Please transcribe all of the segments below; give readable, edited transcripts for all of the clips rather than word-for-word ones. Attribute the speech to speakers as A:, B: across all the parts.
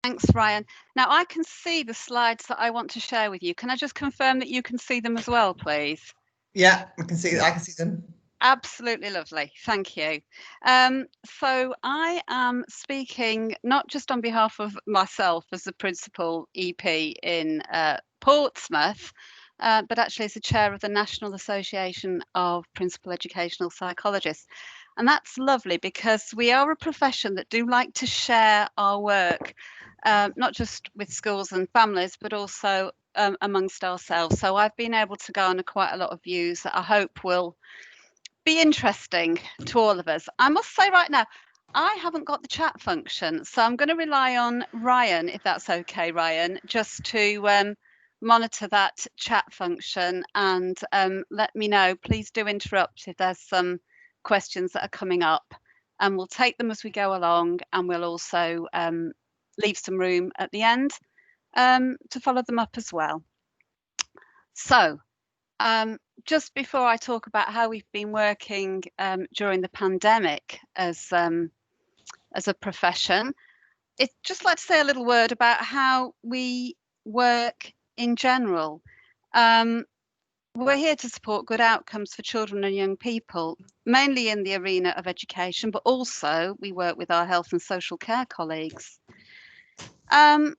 A: Thanks, Ryan. Now I can see the slides that I want to share with you. Can I just confirm that you can see them as well, please?
B: Yeah, I can see them.
A: Absolutely lovely. Thank you. So I am speaking not just on behalf of myself as the Principal EP in Portsmouth, but actually as the chair of the National Association of Principal Educational Psychologists. And that's lovely because we are a profession that do like to share our work, not just with schools and families, but also amongst ourselves. So I've been able to garner quite a lot of views that I hope will be interesting to all of us. I must say right now, I haven't got the chat function, so I'm going to rely on Ryan, if that's okay, Ryan, just to monitor that chat function and let me know. Please do interrupt if there's some questions that are coming up, and we'll take them as we go along, and we'll also leave some room at the end to follow them up as well. So, just before I talk about how we've been working during the pandemic as a profession, I'd just like to say a little word about how we work in general. We're here to support good outcomes for children and young people, mainly in the arena of education, but also we work with our health and social care colleagues. And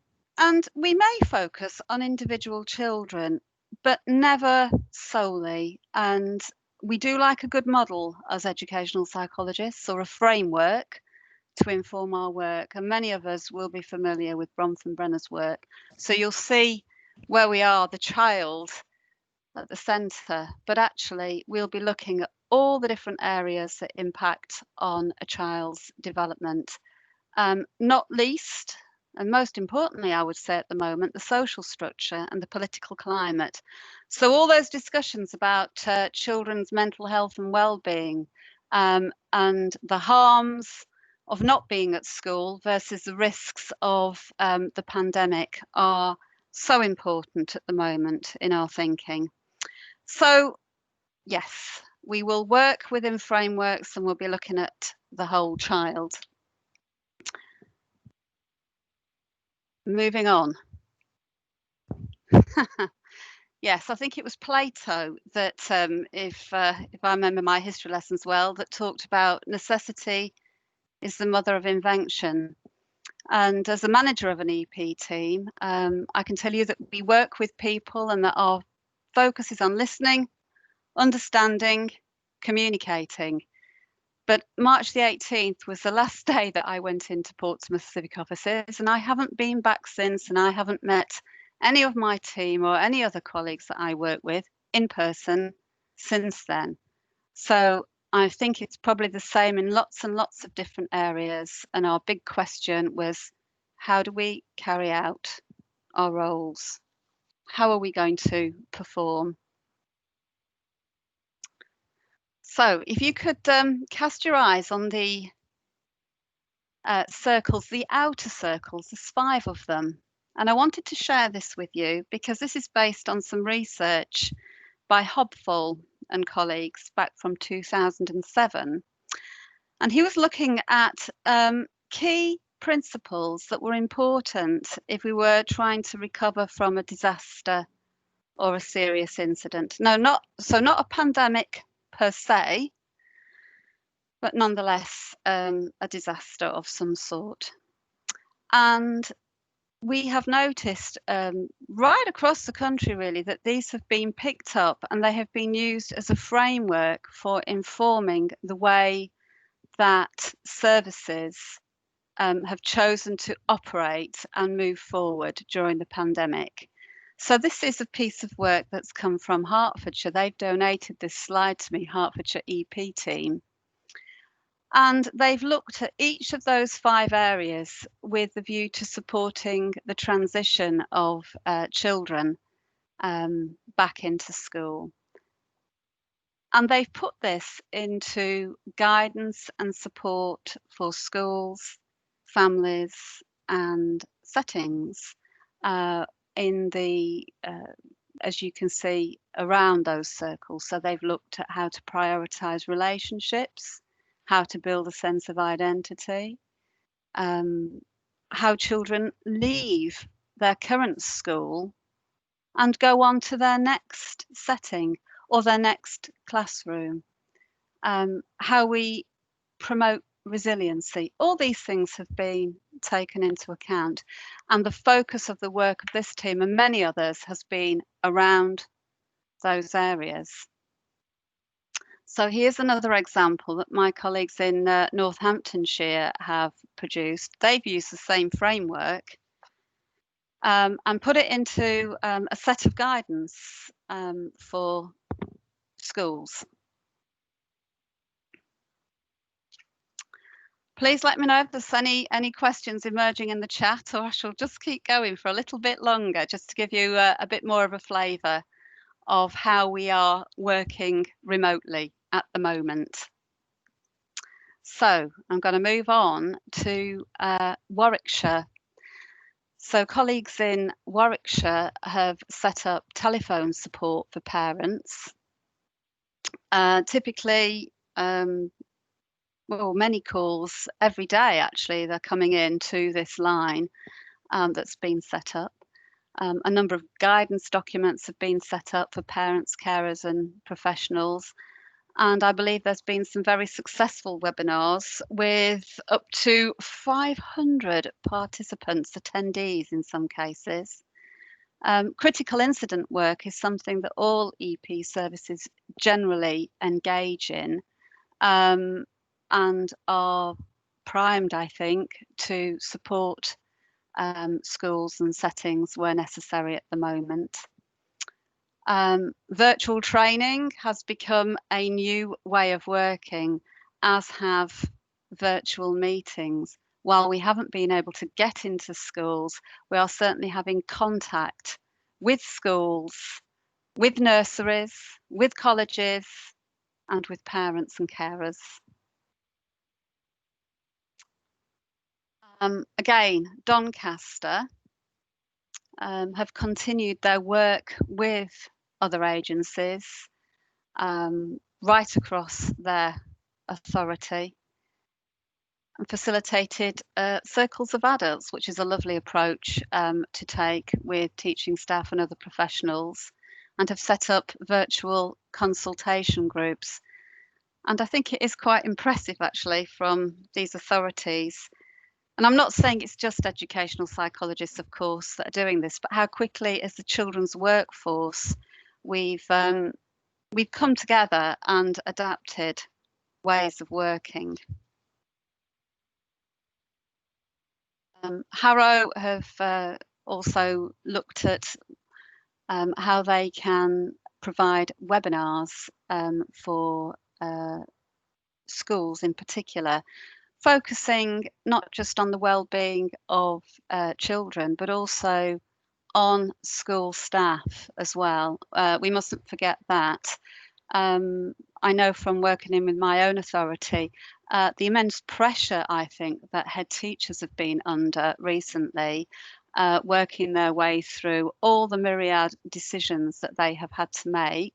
A: we may focus on individual children, but never solely. And we do like a good model as educational psychologists, or a framework to inform our work. And many of us will be familiar with Bronfenbrenner's work. So you'll see where we are, the child at the centre, but actually we'll be looking at all the different areas that impact on a child's development, not least, and most importantly, I would say at the moment, the social structure and the political climate. So all those discussions about children's mental health and well-being, and the harms of not being at school versus the risks of the pandemic are so important at the moment in our thinking. So yes, we will work within frameworks and we'll be looking at the whole child. Moving on. Yes, I think it was Plato that, if I remember my history lessons well, that talked about necessity is the mother of invention. And as a manager of an EP team, I can tell you that we work with people and that our focus is on listening, understanding, communicating. But March the 18th was the last day that I went into Portsmouth Civic Offices, and I haven't been back since, and I haven't met any of my team or any other colleagues that I work with in person since then. So I think it's probably the same in lots and lots of different areas. And our big question was, how do we carry out our roles? How are we going to perform? So if you could cast your eyes on the circles, the outer circles, there's 5 of them. And I wanted to share this with you because this is based on some research by Hobfall and colleagues back from 2007. And he was looking at key principles that were important if we were trying to recover from a disaster or a serious incident. No, not a pandemic per se, but nonetheless a disaster of some sort. And we have noticed right across the country really that these have been picked up and they have been used as a framework for informing the way that services have chosen to operate and move forward during the pandemic. So this is a piece of work that's come from Hertfordshire. They've donated this slide to me, Hertfordshire EP team. And they've looked at each of those 5 areas with the view to supporting the transition of children back into school. And they've put this into guidance and support for schools, families, and settings in the, as you can see, around those circles. So they've looked at how to prioritise relationships, how to build a sense of identity, how children leave their current school and go on to their next setting or their next classroom. How we promote resiliency. All these things have been taken into account, and the focus of the work of this team and many others has been around those areas. So here's another example that my colleagues in Northamptonshire have produced. They've used the same framework and put it into a set of guidance for schools. Please let me know if there's any questions emerging in the chat, or I shall just keep going for a little bit longer, just to give you a bit more of a flavour of how we are working remotely at the moment. So I'm going to move on to Warwickshire. So colleagues in Warwickshire have set up telephone support for parents. Typically, well, many calls every day, actually, they're coming in to this line that's been set up. A number of guidance documents have been set up for parents, carers and professionals. And I believe there's been some very successful webinars with up to 500 participants, attendees in some cases. Critical incident work is something that all EP services generally engage in. And are primed, I think, to support schools and settings where necessary at the moment. Virtual training has become a new way of working, as have virtual meetings. While we haven't been able to get into schools, we are certainly having contact with schools, with nurseries, with colleges, and with parents and carers. Again, Doncaster have continued their work with other agencies right across their authority and facilitated circles of adults, which is a lovely approach to take with teaching staff and other professionals, and have set up virtual consultation groups. And I think it is quite impressive, actually, from these authorities. And I'm not saying it's just educational psychologists, of course, that are doing this, but how quickly, as the children's workforce, we've come together and adapted ways of working. Harrow have also looked at how they can provide webinars for schools in particular, focusing not just on the well-being of children, but also on school staff as well. We mustn't forget that. I know from working in with my own authority, the immense pressure, I think, that head teachers have been under recently, working their way through all the myriad decisions that they have had to make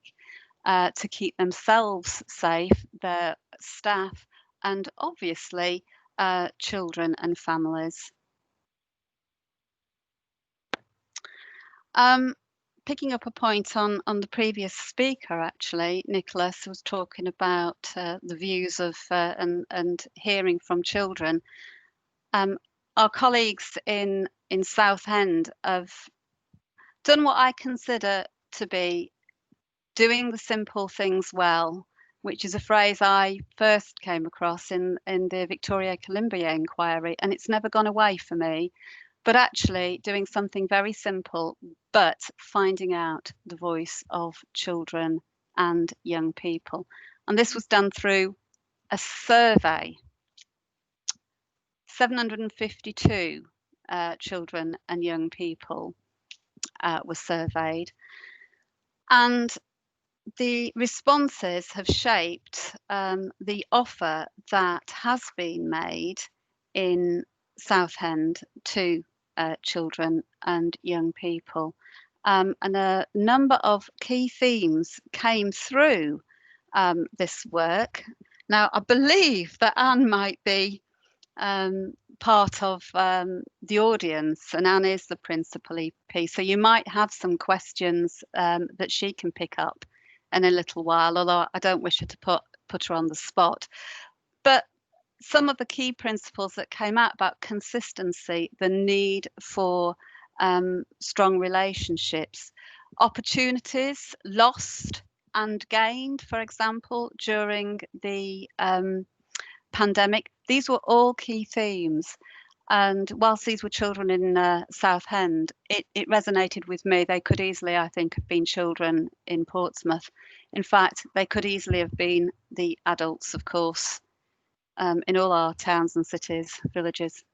A: to keep themselves safe, their staff, and obviously children and families. Picking up a point on the previous speaker, actually, Nicholas was talking about the views of and hearing from children. Our colleagues in Southend have done what I consider to be doing the simple things well, which is a phrase I first came across in the Victoria Columbier inquiry, and it's never gone away for me. But actually doing something very simple, but finding out the voice of children and young people. And this was done through a survey. 752 children and young people were surveyed. And the responses have shaped the offer that has been made in Southend to children and young people. And a number of key themes came through this work. Now, I believe that Anne might be part of the audience, and Anne is the principal EP. So you might have some questions that she can pick up in a little while, although I don't wish her to put her on the spot. But some of the key principles that came out about consistency, the need for strong relationships, opportunities lost and gained, for example, during the pandemic. These were all key themes. And whilst these were children in Southend, it resonated with me. They could easily, I think, have been children in Portsmouth. In fact, they could easily have been the adults, of course, in all our towns and cities, villages.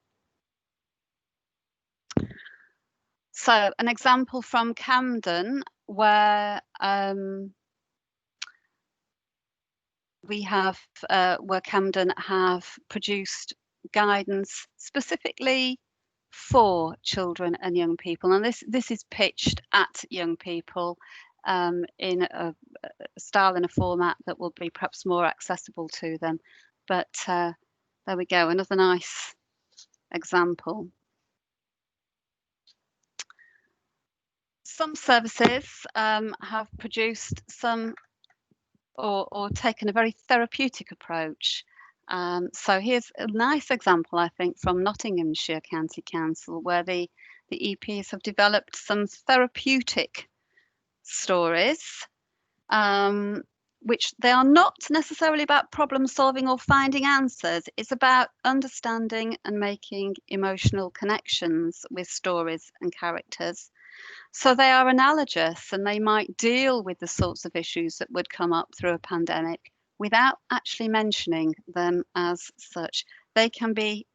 A: So an example from Camden where where Camden have produced guidance specifically for children and young people, and this is pitched at young people in a style and a format that will be perhaps more accessible to them. But there we go, another nice example. Some services have produced some or taken a very therapeutic approach. So here's a nice example, I think, from Nottinghamshire County Council, where the EPs have developed some therapeutic stories, which they are not necessarily about problem solving or finding answers. It's about understanding and making emotional connections with stories and characters. So they are analogous, and they might deal with the sorts of issues that would come up through a pandemic without actually mentioning them as such. They can be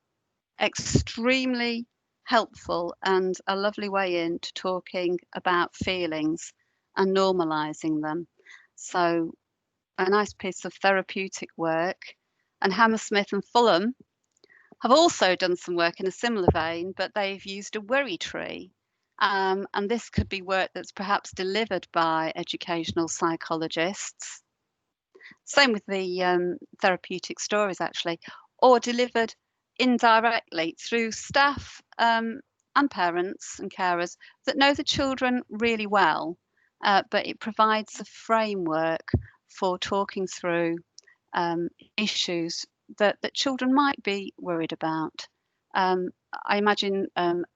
A: extremely helpful and a lovely way into talking about feelings and normalizing them. So a nice piece of therapeutic work. And Hammersmith and Fulham have also done some work in a similar vein, but they've used a worry tree. And this could be work that's perhaps delivered by educational psychologists. Same with the therapeutic stories, actually, or delivered indirectly through staff and parents and carers that know the children really well, but it provides a framework for talking through issues that children might be worried about. I imagine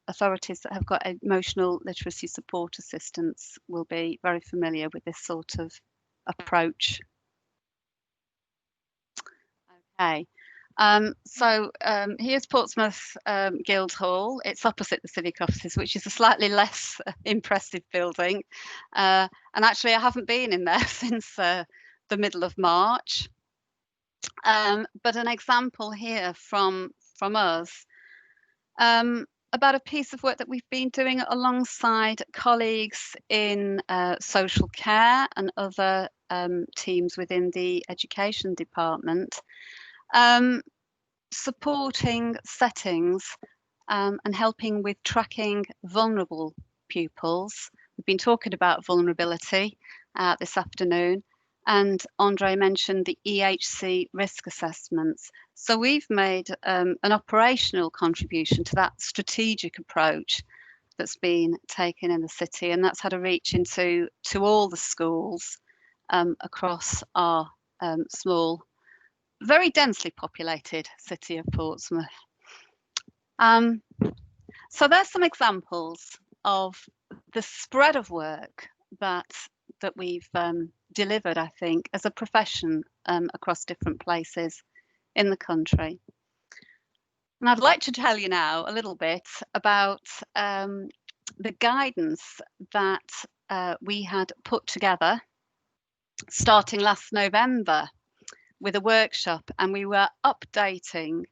A: authorities that have got emotional literacy support assistants will be very familiar with this sort of approach. Okay, so here's Portsmouth Guildhall. It's opposite the civic offices, which is a slightly less impressive building. And actually, I haven't been in there since the middle of March. But an example here from us about a piece of work that we've been doing alongside colleagues in social care and other teams within the education department, supporting settings and helping with tracking vulnerable pupils. We've been talking about vulnerability this afternoon, and Andre mentioned the EHC risk assessments. So we've made an operational contribution to that strategic approach that's been taken in the city, and that's had a reach into all the schools across our small, very densely populated city of Portsmouth. So there's some examples of the spread of work that we've delivered, I think, as a profession across different places in the country. And I'd like to tell you now a little bit about the guidance that we had put together starting last November with a workshop, and we were updating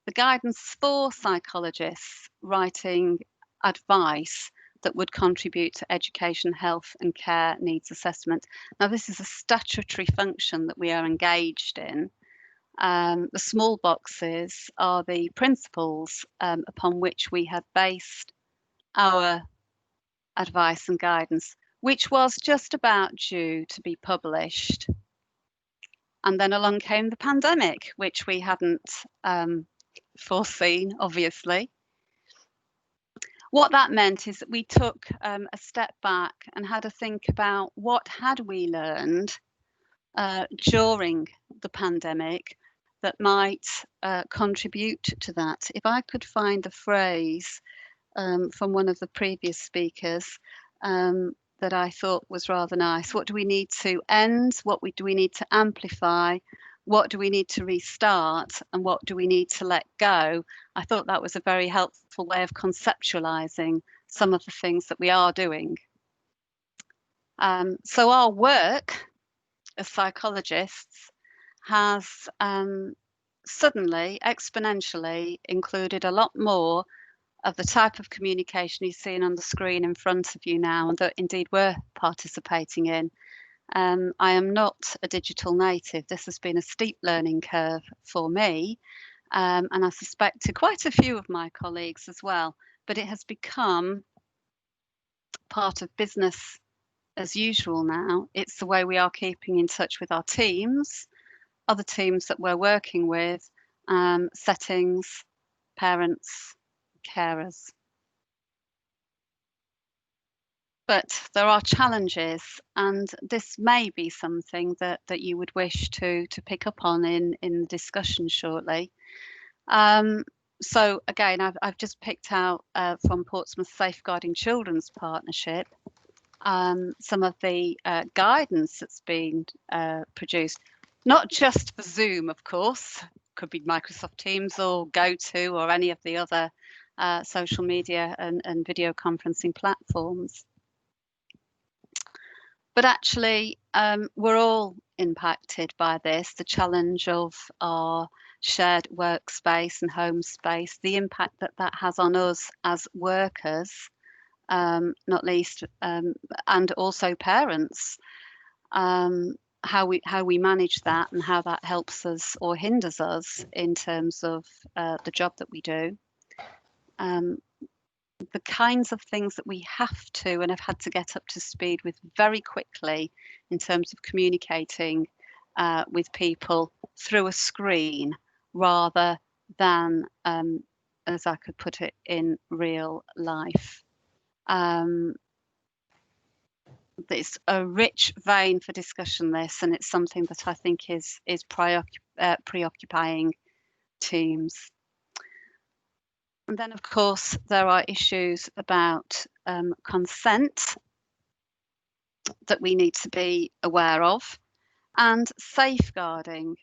A: the guidance for psychologists writing advice that would contribute to education, health and care needs assessment. Now, this is a statutory function that we are engaged in. The small boxes are the principles upon which we had based our advice and guidance, which was just about due to be published. And then along came the pandemic, which we hadn't foreseen, obviously. What that meant is that we took a step back and had to think about what had we learned during the pandemic that might contribute to that. If I could find a phrase from one of the previous speakers that I thought was rather nice. What do we need to end? Do we need to amplify? What do we need to restart? And what do we need to let go? I thought that was a very helpful way of conceptualizing some of the things that we are doing. So our work as psychologists has suddenly, exponentially included a lot more of the type of communication you're seeing on the screen in front of you now, and that indeed we're participating in. I am not a digital native. This has been a steep learning curve for me, and I suspect to quite a few of my colleagues as well, but it has become part of business as usual now. It's the way we are keeping in touch with our teams, other teams that we're working with, settings, parents, carers. But there are challenges, and this may be something that you would wish to pick up on in the discussion shortly. So again, I've just picked out from Portsmouth Safeguarding Children's Partnership some of the guidance that's been produced, not just for Zoom, of course, could be Microsoft Teams or GoTo or any of the other social media and video conferencing platforms. But actually, we're all impacted by this, the challenge of our shared workspace and home space, the impact that that has on us as workers, not least, and also parents, how we manage that and how that helps us or hinders us in terms of the job that we do. The kinds of things that we have to and have had to get up to speed with very quickly in terms of communicating with people through a screen rather than, as I could put it, in real life. It's a rich vein for discussion, this, and it's something that I think is preoccupying teams. And then, of course, there are issues about consent that we need to be aware of, and safeguarding.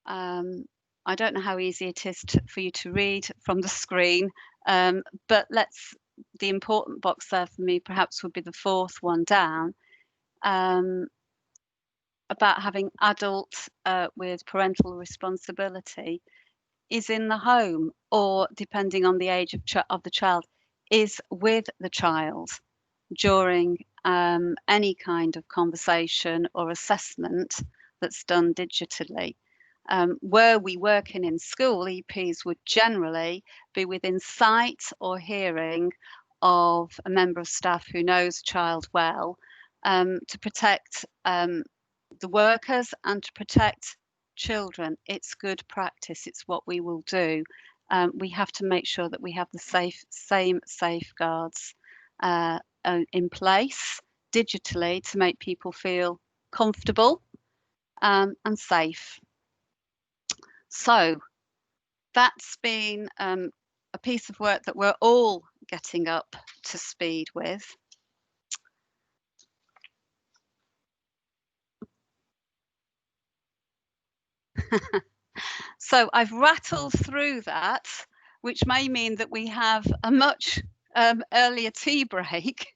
A: I don't know how easy it is for you to read from the screen, but the important box there for me perhaps would be the fourth one down, about having adults with parental responsibility is in the home, or depending on the age of the child, is with the child during any kind of conversation or assessment that's done digitally. Were we working in school, EPs would generally be within sight or hearing of a member of staff who knows the child well, to protect the workers and to protect children. It's good practice. It's what we will do. We have to make sure that we have the same safeguards in place digitally to make people feel comfortable and safe. So that's been a piece of work that we're all getting up to speed with. So I've rattled through that, which may mean that we have a much earlier tea break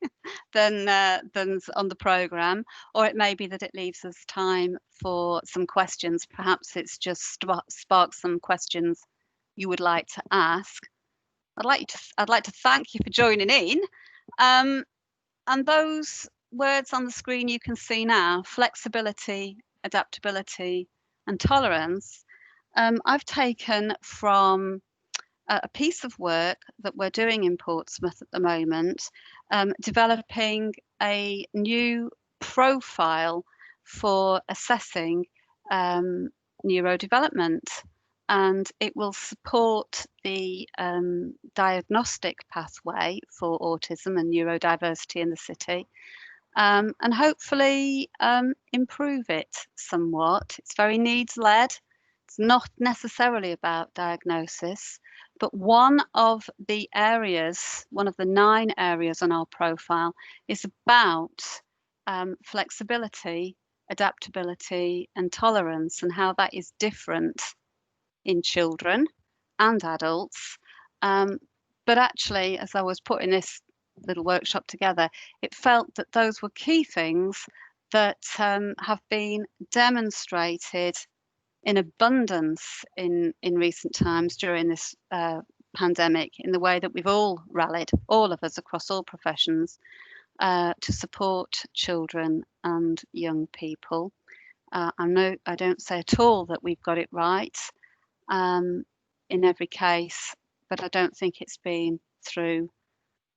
A: than on the programme, or it may be that it leaves us time for some questions. Perhaps it's just sparked some questions you would like to ask. I'd like to thank you for joining in, and those words on the screen you can see now: flexibility, adaptability, and tolerance. I've taken from a piece of work that we're doing in Portsmouth at the moment, developing a new profile for assessing neurodevelopment. and it will support the diagnostic pathway for autism and neurodiversity in the city, and hopefully improve it somewhat. It's very needs-led. It's not necessarily about diagnosis, but one of the 9 areas on our profile is about flexibility, adaptability, and tolerance, and how that is different in children and adults. But actually, as I was putting this little workshop together, it felt that those were key things that have been demonstrated in abundance in recent times during this pandemic, in the way that we've all rallied, all of us across all professions, to support children and young people. I don't say at all that we've got it right in every case, but I don't think it's been through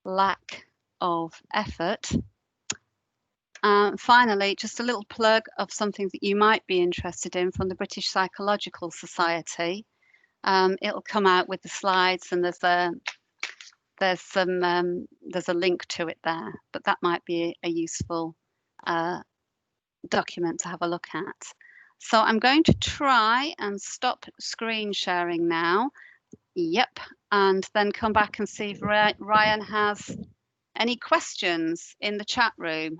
A: lack of effort. Finally, just a little plug of something that you might be interested in from the British Psychological Society. It'll come out with the slides, and there's a link to it there, but that might be a useful document to have a look at. So I'm going to try and stop screen sharing now. Yep, and then come back and see if Ryan has any questions in the chat room.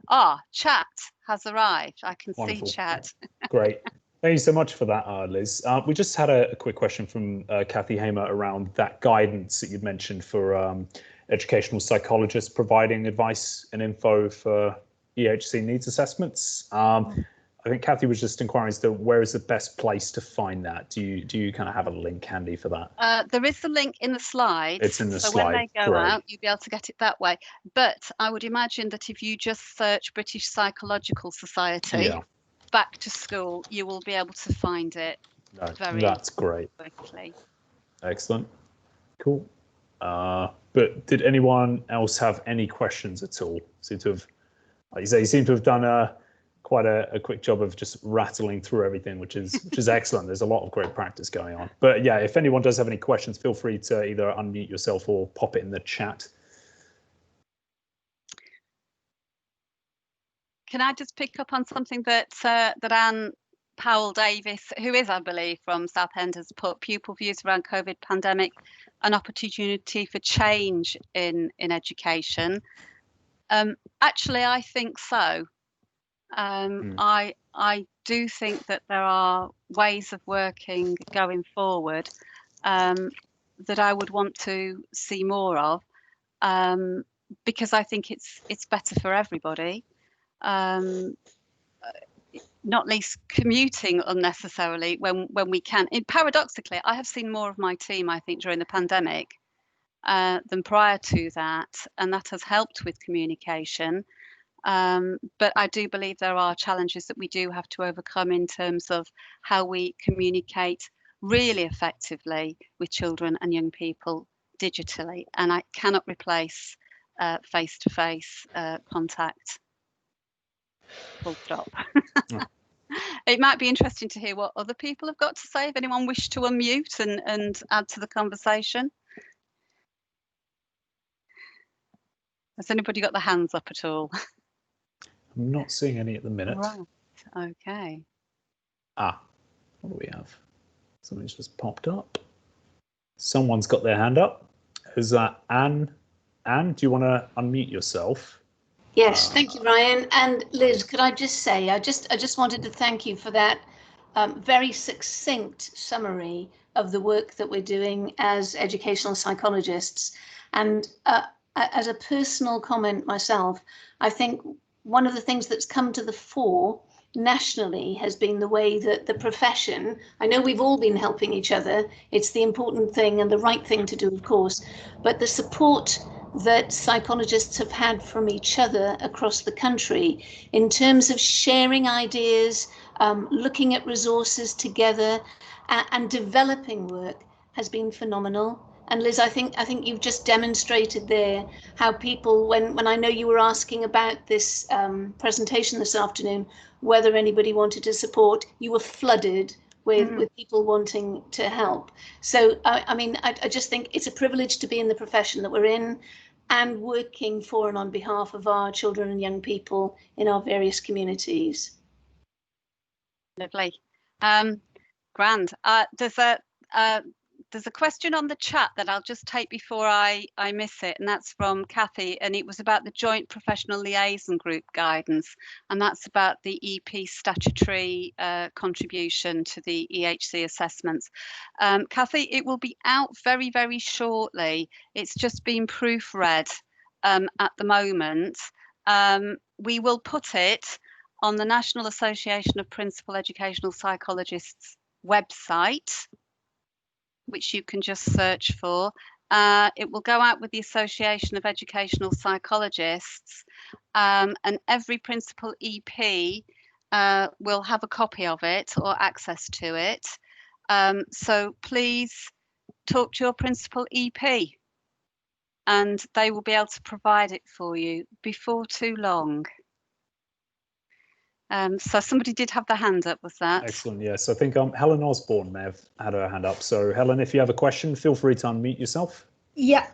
A: Chat has arrived. I can
C: Wonderful.
A: see chat.
C: Great. Thank you so much for that, Liz. We just had a quick question from Kathy Hamer around that guidance that you'd mentioned for educational psychologists providing advice and info for EHC needs assessments. I think Kathy was just inquiring as to where is the best place to find that. Do you kind of have a link handy for that?
A: There is the link in the slides.
C: It's in the
A: so
C: slide.
A: When they go
C: Great.
A: out, you'll be able to get it that way. But I would imagine that if you just search British Psychological Society back to school, you will be able to find it
C: that's great.
A: quickly.
C: Excellent. Cool. But did anyone else have any questions at all? Seem to have, like you say, you seem to have done quite a quick job of just rattling through everything, which is excellent. There's a lot of great practice going on. But yeah, if anyone does have any questions, feel free to either unmute yourself or pop it in the chat.
A: Can I just pick up on something that Anne Powell Davis, who is, I believe, from Southend, has put: pupil views around COVID pandemic, an opportunity for change in education. Actually, I think so. I do think that there are ways of working going forward that I would want to see more of, because I think it's better for everybody. Not least commuting unnecessarily when we can. Paradoxically, I have seen more of my team, I think, during the pandemic than prior to that, and that has helped with communication. But I do believe there are challenges that we do have to overcome in terms of how we communicate really effectively with children and young people digitally, and I cannot replace face-to-face contact. Full stop. It might be interesting to hear what other people have got to say, if anyone wished to unmute and add to the conversation. Has anybody got their hands up at all?
C: I'm not seeing any at the minute.
A: Right. Okay.
C: What do we have? Something's just popped up. Someone's got their hand up. Is that Anne? Anne, do you want to unmute yourself?
D: Yes, thank you, Ryan. And Liz, could I just say, I just wanted to thank you for that very succinct summary of the work that we're doing as educational psychologists. And as a personal comment myself, I think one of the things that's come to the fore nationally has been the way that the profession, I know we've all been helping each other, it's the important thing and the right thing to do, of course, but the support that psychologists have had from each other across the country in terms of sharing ideas, looking at resources together and developing work has been phenomenal. And Liz, I think you've just demonstrated there how people, when I know you were asking about this presentation this afternoon, whether anybody wanted to support, you were flooded with people wanting to help. So, I mean, I just think it's a privilege to be in the profession that we're in and working for and on behalf of our children and young people in our various communities.
A: Lovely. Grand. There's a question on the chat that I'll just take before I miss it, and that's from Kathy, and it was about the Joint Professional Liaison Group guidance, and that's about the EP statutory contribution to the EHC assessments. Kathy, it will be out very, very shortly. It's just been proofread at the moment. We will put it on the National Association of Principal Educational Psychologists website, which you can just search for. It will go out with the Association of Educational Psychologists, and every principal EP will have a copy of it or access to it. So please talk to your principal EP and they will be able to provide it for you before too long. So somebody did have the hand up, was that?
C: Excellent, yes. I think Helen Osborne may have had her hand up. So Helen, if you have a question, feel free to unmute yourself.
E: Yeah,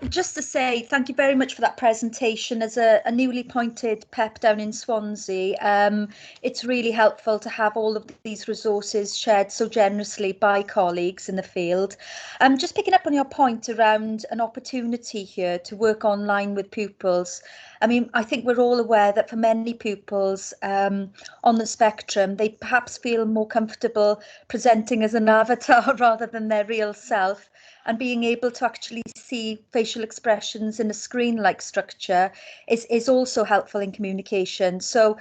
E: just to say thank you very much for that presentation. As a newly appointed PEP down in Swansea, it's really helpful to have all of these resources shared so generously by colleagues in the field. Just picking up on your point around an opportunity here to work online with pupils. I mean, I think we're all aware that for many pupils on the spectrum, they perhaps feel more comfortable presenting as an avatar rather than their real self. And being able to actually see facial expressions in a screen-like structure is also helpful in communication. So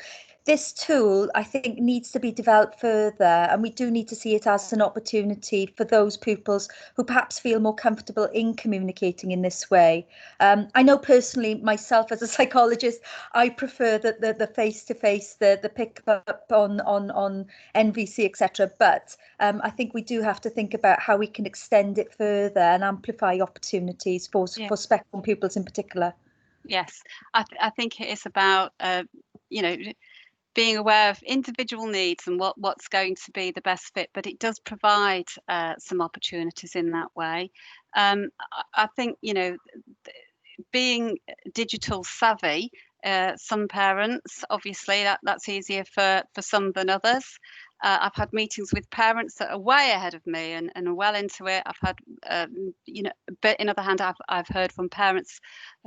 E: this tool, I think, needs to be developed further, and we do need to see it as an opportunity for those pupils who perhaps feel more comfortable in communicating in this way. I know personally, myself as a psychologist, I prefer the face-to-face, the pick-up on NVC, etc. But I think we do have to think about how we can extend it further and amplify opportunities for spectrum pupils in particular. Yes,
A: I think it is about, being aware of individual needs and what's going to be the best fit, but it does provide some opportunities in that way. I think, being digital savvy, some parents, obviously that's easier for some than others. I've had meetings with parents that are way ahead of me and are well into it. I've had, but in other hand, I've heard from parents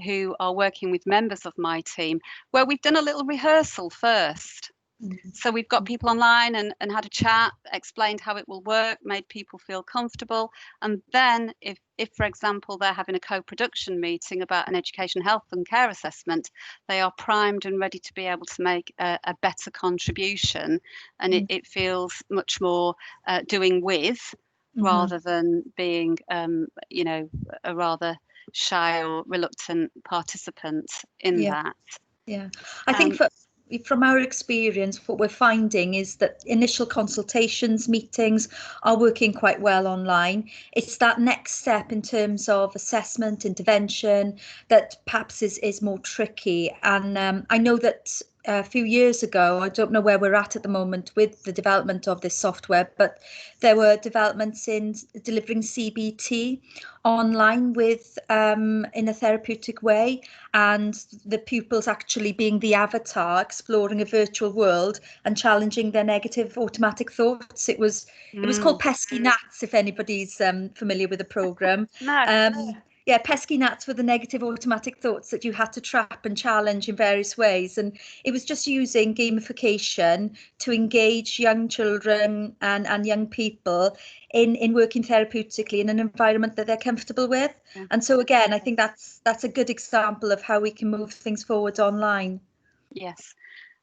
A: who are working with members of my team where we've done a little rehearsal first. So we've got people online and had a chat, explained how it will work, made people feel comfortable. And then if for example, they're having a co-production meeting about an education, health and care assessment, they are primed and ready to be able to make a better contribution. And it feels much more doing with rather than being, a rather shy or reluctant participant in that.
E: Yeah, I think from our experience, what we're finding is that initial consultations, meetings are working quite well online. It's that next step in terms of assessment, intervention, that perhaps is more tricky. And I know that a few years ago, I don't know where we're at the moment with the development of this software, but there were developments in delivering CBT online with in a therapeutic way, and the pupils actually being the avatar, exploring a virtual world and challenging their negative automatic thoughts. It was called Pesky Gnats, if anybody's familiar with the program.
A: No.
E: Yeah, pesky gnats were the negative automatic thoughts that you had to trap and challenge in various ways. And it was just using gamification to engage young children and young people in working therapeutically in an environment that they're comfortable with. Yeah. And so again, I think that's a good example of how we can move things forward online.
A: Yes.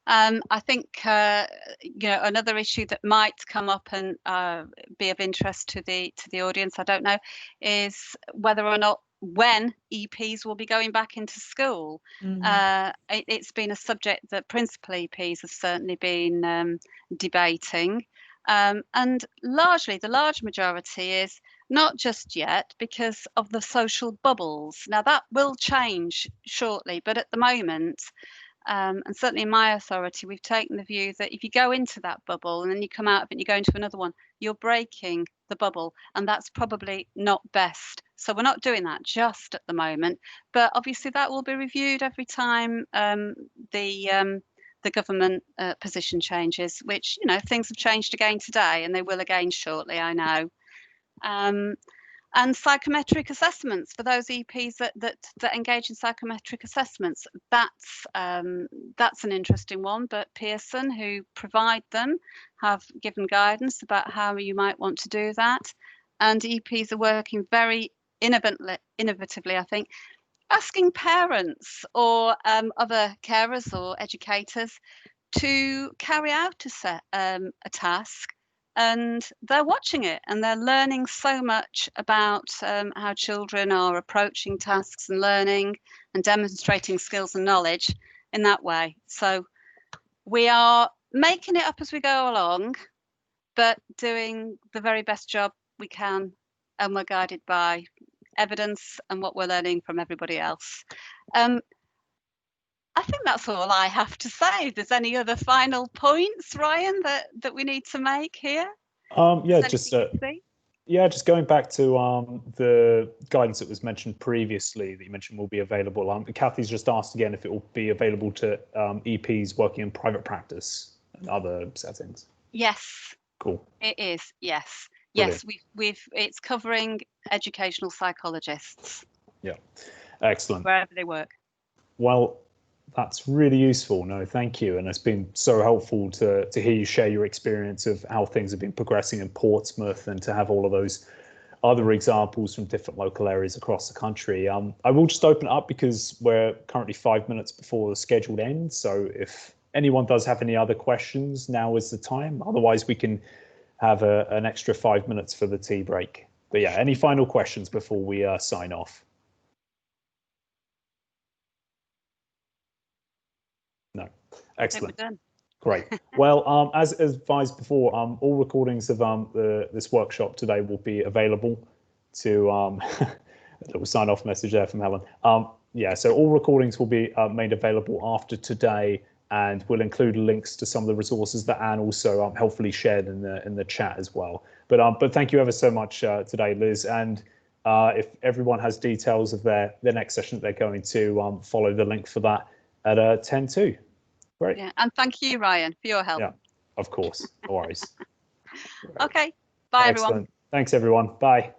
A: I think another issue that might come up and be of interest to the audience, I don't know, is whether or not when EPs will be going back into school. It's been a subject that principal EPs have certainly been debating, and largely the large majority is not just yet because of the social bubbles. Now that will change shortly, but at the moment And certainly in my authority, we've taken the view that if you go into that bubble and then you come out of it and you go into another one, you're breaking the bubble, and that's probably not best. So we're not doing that just at the moment, but obviously that will be reviewed every time the government position changes, which, you know, things have changed again today and they will again shortly, I know. And psychometric assessments for those EPs that engage in psychometric assessments. That's an interesting one. But Pearson, who provide them, have given guidance about how you might want to do that. And EPs are working very innovatively, I think, asking parents or other carers or educators to carry out a task. And they're watching it and they're learning so much about how children are approaching tasks and learning and demonstrating skills and knowledge in that way. So we are making it up as we go along, but doing the very best job we can, and we're guided by evidence and what we're learning from everybody else. I think that's all I have to say. If there's any other final points, Ryan, that we need to make here?
C: Just going back to the guidance that was mentioned previously that you mentioned will be available. Kathy's just asked again if it will be available to EPs working in private practice and other settings.
A: Yes.
C: Cool.
A: It is. Yes.
C: Brilliant.
A: Yes. It's covering educational psychologists.
C: Yeah. Excellent.
A: Wherever they work.
C: Well, that's really useful. No, thank you. And it's been so helpful to hear you share your experience of how things have been progressing in Portsmouth and to have all of those other examples from different local areas across the country. I will just open it up because we're currently 5 minutes before the scheduled end. So if anyone does have any other questions, now is the time. Otherwise, we can have an extra 5 minutes for the tea break. But yeah, any final questions before we sign off? No. Excellent. Great. Well, as advised before, all recordings of this workshop today will be available to a little sign-off message there from Helen. Yeah, so all recordings will be made available after today, and we'll include links to some of the resources that Anne also helpfully shared in the chat as well. But thank you ever so much today, Liz. And if everyone has details of their next session that they're going to, follow the link for that at 10:02. Great.
A: Yeah, and thank you, Ryan, for your help.
C: Yeah, of course. No worries.
A: Okay. Bye,
C: Excellent.
A: everyone.
C: Thanks, everyone. Bye.